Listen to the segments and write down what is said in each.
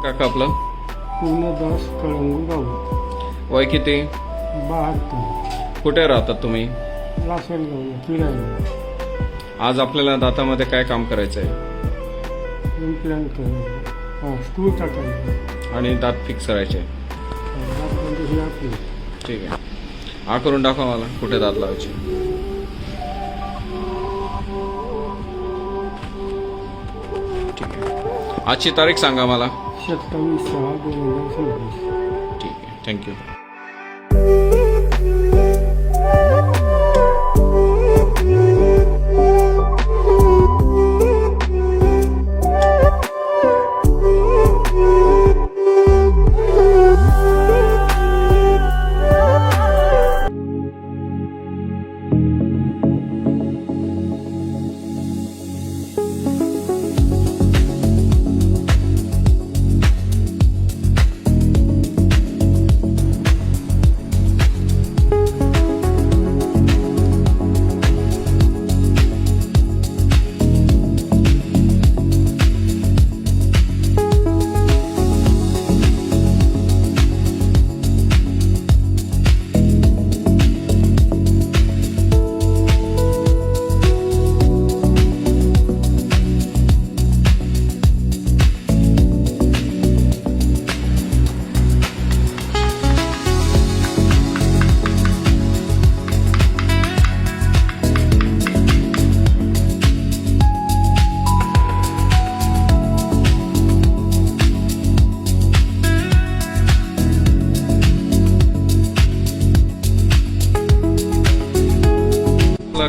काका आपलं? पूर्णदास कळंगू गाव. वय किती? 72. कुठे राहतात तुम्ही? लासलगाव फिरायला. आज आपल्याला दातामध्ये काय काम करायचं आहे इम्प्लांट करायचं. स्क्रू टाकायचं. आणि दात फिक्स करायचे? दात म्हणजे ही आपली. ठीक आहे, हा करून दाखवा मला कुठे दात लावायचे. ठीक आहे, आजची तारीख सांगा मला. 27/6/2026. ठीक आहे, थँक्यू.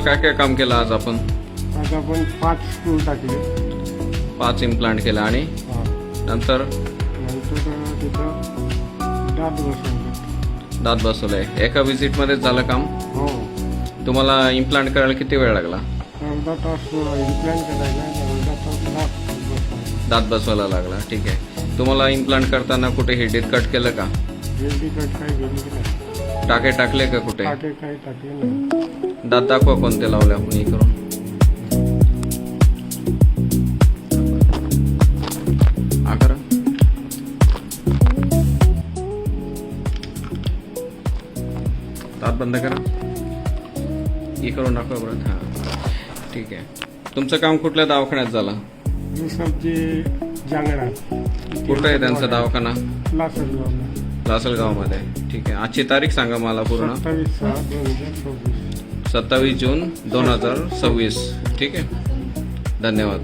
काय काय काम केलं आज आपण? आज आपण 5 स्क्रू टाकले. 5 इम्प्लांट केला आणि नंतर तिथं दात बसवले. दात बसवलंय. एका विजिट मध्ये झालं काम? हो. तुम्हाला इम्प्लांट करायला किती वेळ लागला? अर्धा तास इम्प्लांट करायला. अर्धा तास दात बसवायला लागला. ठीक आहे, तुम्हाला इम्प्लांट करताना कुठे हेडीत कट केलं का? हेल्दी कट काय गेली की नाही. टाके टाकले का कुठे? टाके काय टाकले नाही. दात दाखवा कोणते लावले आपण हे करून. हा करा. दात बंद करा. हे करून दाखवा बरं. हा, ठीक आहे. तुमचं काम कुठल्या दवाखान्यात झालं? सबजी जांगडा. कुठं आहे त्यांचा दवाखाना? लासलगाव. लासलगावमध्ये. ठीक आहे, आजची तारीख सांगा मला पूर्ण. 27/6/2026. 27 जून 2026. ठीक आहे, धन्यवाद.